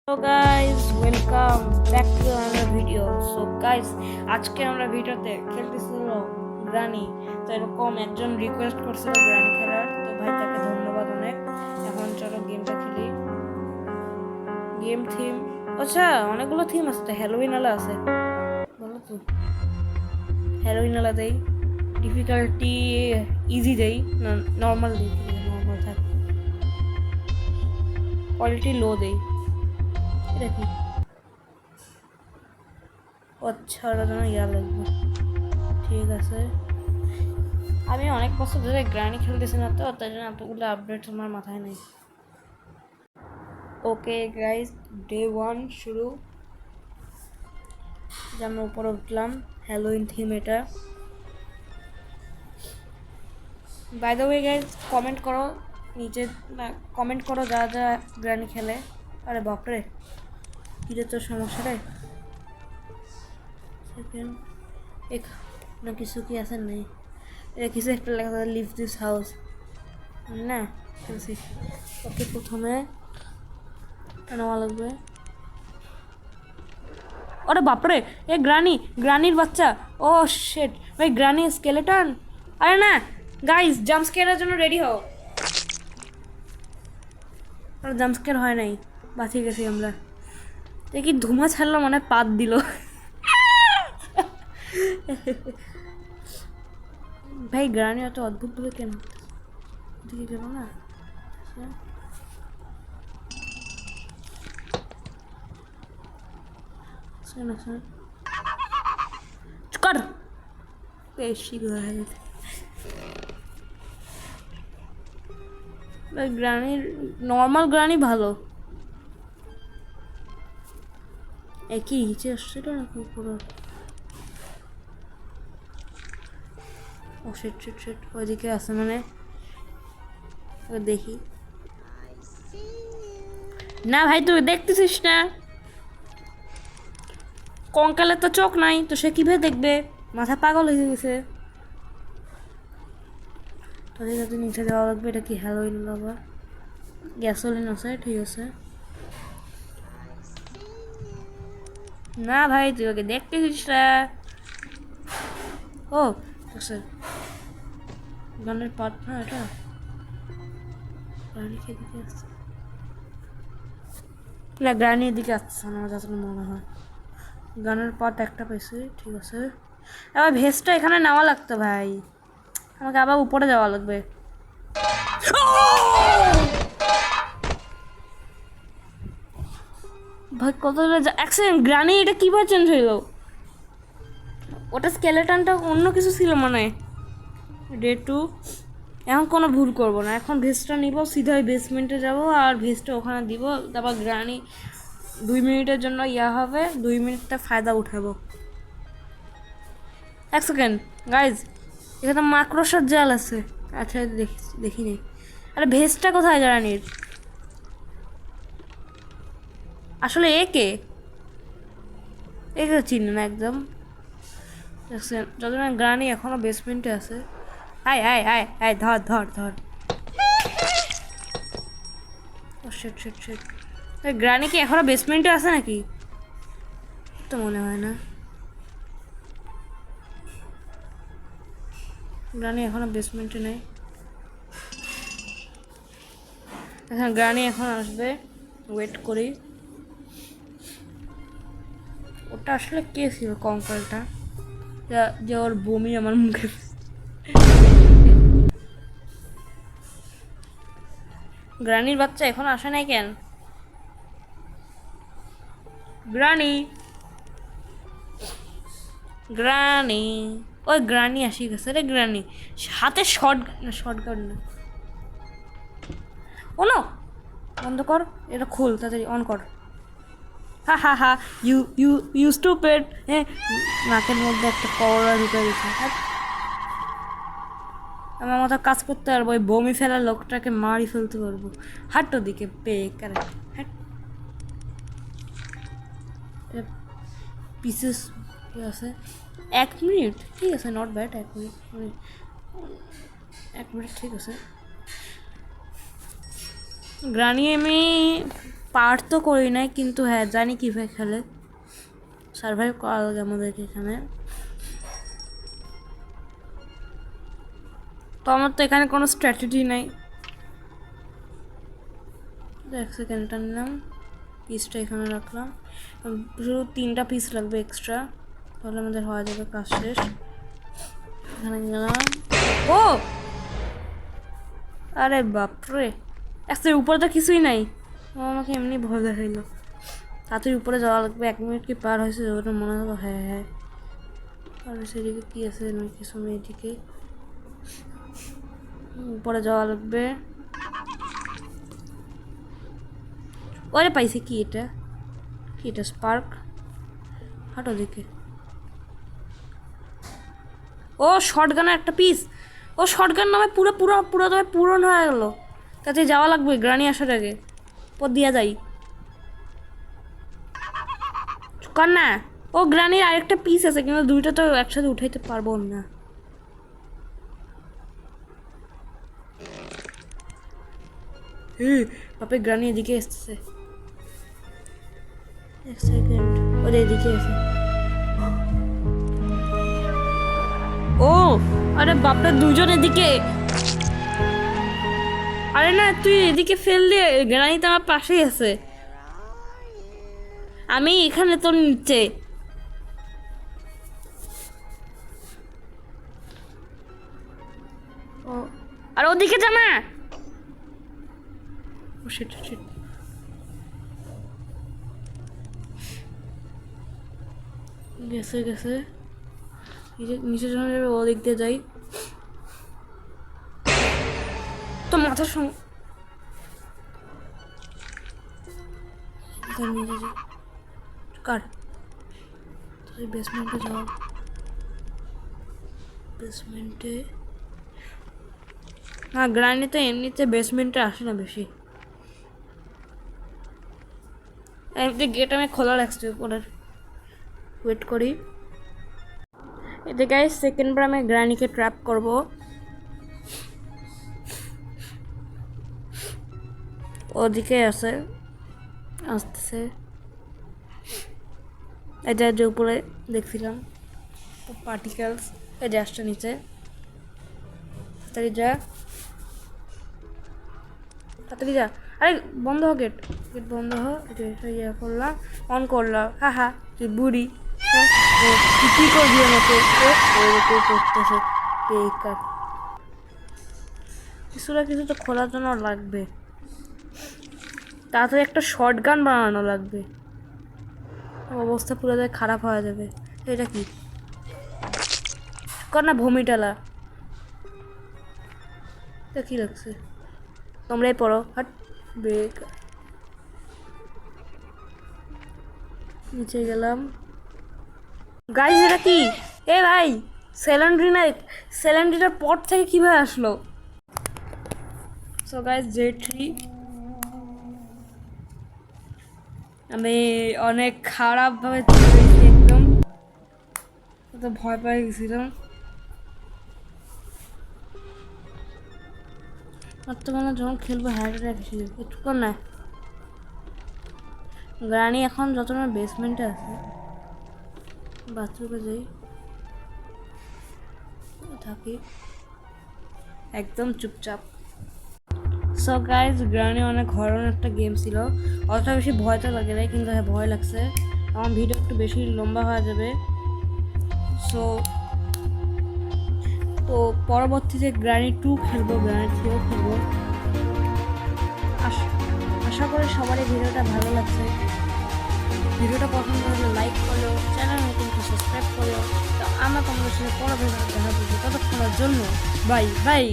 Hello guys, welcome back to another video. So guys, আজকে আমরা ভিডিওতে খেলতেছিল গ্রানি। তো এরকম একজন রিকোয়েস্ট করছিল গ্রানি খেলার, তো ভাই তাকে ধন্যবাদ অনেক। এখন চলো গেমটা খেলি। গেম থিম, আচ্ছা অনেকগুলো থিম আছে, হ্যালোউইন আলা আছে, বলো তো। হ্যালোউইন আলা দেই, ডিফিকাল্টি ইজি দেই, না নর্মাল দেই, নর্মাল থাক, কোয়ালিটি লো দেই। এটা কি? আচ্ছা ওটা যেন ইয়া লাগবে, ঠিক আছে। আমি অনেক বছর ধরে গ্রানি খেলতেছি না, তো তাই জন্য এতগুলো আপডেট আমার মাথায় নেই। ওকে গাইজ, ডে 1 শুরু। আমরা উপরে উঠলাম, হ্যালোইন থিম এটা। By the way guys, comment করো নিচে, কমেন্ট করো যা যা গ্রানি খেলে। আরে বাপরে, কিরে তোর সমস্যা রে। সেকেন্ড না কিছু কি আছে নেই, কিছু একটা লেখা লিভ দিস হাউস না খেলছি। ওকে প্রথমে নেওয়া লাগবে। আরে বাপরে, এ গ্রানির বাচ্চা। ও শেট ভাই, গ্রানি স্কেলেটন। আরে না গাইস, জাম্প স্কেয়ারের জন্য রেডি হও। আর জাম্প স্কেয়ার হয় নাই, বাঁচিয়ে গেছি আমরা। দেখি ধুমা ছাড়লো, মানে পাত দিল। ভাই গ্রানি এত অদ্ভুতভাবে কেন দিকে গেল না। কর বেশি হয়ে গেছে। গ্রানির নর্মাল গ্রানি ভালো। একই নিচে আসছিল নাকি পুরো? ও সেট সেট সেট ওইদিকে আছে মানে, দেখি না। ভাই তুই দেখতেছিস না? কঙ্কালের তো চোখ নাই, তো সে কিভাবে দেখবে? মাথা পাগল হয়ে গেছে। তাদের যাতে নিচে যাওয়া লাগবে। এটা কি হ্যালোইন বাবা? গ্যাসোলিন আছে, ঠিক আছে। না ভাই তুই ওকে দেখতেছিস না। ও আচ্ছা, গানের পার্ট না এটা। গ্রানি দিকে আসছে না, গ্রানির দিকে আসছে না আমার যতটা মনে হয়। গানের পার্ট একটা পেয়েছি, ঠিক আছে। এবার ভেস্টটা এখানে নেওয়া লাগতো ভাই, আমাকে আবার উপরে যাওয়া লাগবে। ভাই কত অ্যাক্সিডেন্ট। গ্রানি এটা কীভাবে চেঞ্জ হয়ে গেল? ওটা স্কেলেটনটা অন্য কিছু ছিল মানে। ডে 2, এখন কোনো ভুল করবো না। এখন ভেস্টটা নিব, সিধা ওই বেসমেন্টে যাবো আর ভেস্টটা ওখানে দিব। তারপর গ্রানি 2 মিনিটের জন্য ইয়া হবে, 2 মিনিটটা ফায়দা উঠাবো। এক সেকেন্ড গাইজ, এখানে মাকড়সার জাল আছে। আচ্ছা দেখিনি। আরে ভেস্টটা কোথায় গ্রানির? আসলে একে চিনি না একদম। যতক্ষণ গ্রানি এখনো বেসমেন্টে আছে। আয় আয় আয় আয়, ধর ধর ধর। ও শেট শেট শেট। গ্রানি কি এখনো বেসমেন্টে আছে নাকি? তো মনে হয় না, গ্রানি এখনো বেসমেন্টে নেই। এখন গ্রানি এখন আসবে, ওয়েট করি। ওটা আসলে কে ছিল কঙ্কালটা, যে ওর বমি আমার মুখে? গ্রানির বাচ্চা এখন আসে নাই কেন? গ্রানি গ্রানি ওই গ্রানি আসি গেছে রে। গ্রানি হাতে শর্ট গান না। ও নো, বন্ধ কর এটা, খুল তাড়াতাড়ি, অন কর। হা হা হা, ইউ ইউ ইউ স্টুপিড। হ্যাঁ, নাকের মধ্যে একটা কড়া ঢুকে দিচ্ছে। আমার মতো কাজ করতে পারবো, ওই বমি ফেলার লোকটাকে মারি ফেলতে পারবো। হাঁটো দিকে পেয়ে কারেক্ট। হ্যাঁ, পিসেস আছে। 1 মিনিট ঠিক আছে, নট ব্যাড। 1 মিনিট, 1 মিনিট ঠিক আছে। গ্রানি আমি পার তো করি নাই, কিন্তু হ্যাঁ জানি কীভাবে খেলে। সার্ভাইভ করা লাগে আমাদেরকে এখানে। তো আমার তো এখানে কোনো স্ট্র্যাটেজি নাই। 1 সেকেন্ডটা নিলাম, পিসটা এখানে রাখলাম। শুধু 3টা পিস লাগবে এক্সট্রা, তাহলে আমাদের হওয়া যাবে কাজ শেষ। এখানে গেলাম। ও আরে বাপরে, একটা উপরে তো কিছুই নাই। ও আমাকে এমনি ভয় দেখাইলো। তাড়াতাড়ি উপরে যাওয়া লাগবে। 1 মিনিট কি পার হয়েছে ওটা মনে হলো। হ্যাঁ হ্যাঁ, আর সেদিকে কি আছে না কিছু নেই। এদিকে উপরে যাওয়া লাগবে। ওরে পাইছে কি এটা? কি এটা? স্পার্ক। হাঁটো দিকে। ও শর্টগানের একটা পিস। ও শর্টগান নামে পুরো পুরো পুরো তবে পূরণ হয়ে গেল। তাতে যাওয়া লাগবে গ্রানি আসার আগে। পর দিয়া যাই কর না। ও গ্রানির আরেকটা পিস আছে, কিন্তু 2টা তো একসাথে উঠাইতে পারবো না। বাপে গ্রানি এদিকে এসছে। 1 সেকেন্ড, ওর এদিকে এসে। ও আরে বাপরে, 2জন এদিকে। আরে না, তুই এদিকে ফেল দিয়ে, গ্রানি তো আমার পাশেই আছে। আমি এখানে তোর নিচে। ও আর ওদিকে যা না। ও শিট শিট। গেছে গেছে, নিচে যখন যাবে ওদিক দিয়ে যাই। তো মাথার সঙ্গে নিচে যাই। কার তুই বেসমেন্টে যাও। বেসমেন্টে না, গ্রানি তো এমনিতে বেসমেন্টে আসে না বেশি। এমনিতে গেট আমি খোলা রাখছি ওদের। ওয়েট করি। এতে গাইস সেকেন্ডবার আমি গ্রানিকে ট্র্যাপ করব। ওদিকে আছে, আসতেছে। এটা যে উপরে দেখছিলাম পার্টিকেলস, এই যে আসছে নিচে। তাড়াতাড়ি যা, তাড়াতাড়ি যা। আরে বন্ধ হ গেট, গেট বন্ধ হ। এটা ইয়ে করলাম, অন করলাম। হ্যাঁ হ্যাঁ, তুই বুড়ি। হ্যাঁ তুই কী করবি আমাকে? করতেছে বেকার। কিছু না কিছু তো খোলার জন্য লাগবে। তাড়াতাড়ি একটা শর্টগান বানানো লাগবে, অবস্থা পুরো খারাপ হয়ে যাবে। এটা কি কর না, ভূমিটালা। এটা কি লাগছে? তোমরাই পড়ো। হাট বেকার। নিচে গেলাম। গাইস এটা কি? এ ভাই, স্যালেন্ড্রিনার পট থেকে কিভাবে আসলো? সো গাইস J3 আমি অনেক খারাপভাবে চলেছি, একদম তো ভয় পেয়ে গেছিলাম। বর্তমানে যখন খেলবো হাইড রাখছি একটু কর না। গ্রানি এখন যতটা বেসমেন্টে আছে। বাথরুমে যাই, থাকি একদম চুপচাপ। সো গাইজ গ্রানি অনেক হরন একটা গেম ছিল। অতটা বেশি ভয়টা লাগে নাই, কিন্তু হ্যাঁ ভয় লাগছে। আমার ভিডিও একটু বেশি লম্বা হয়ে যাবে। সো তো পরবর্তীতে গ্রানি 2 খেলবো, গ্রানি 3ও খেলবো। আশা করি সবারই ভিডিওটা ভালো লাগছে। ভিডিওটা পছন্দ হলে লাইক করো, চ্যানেল নতুন সাবস্ক্রাইব করো। তো আমরা তোমাদের সাথে পরবর্তীতে দেখা করবো। ততক্ষণের জন্য বাই বাই।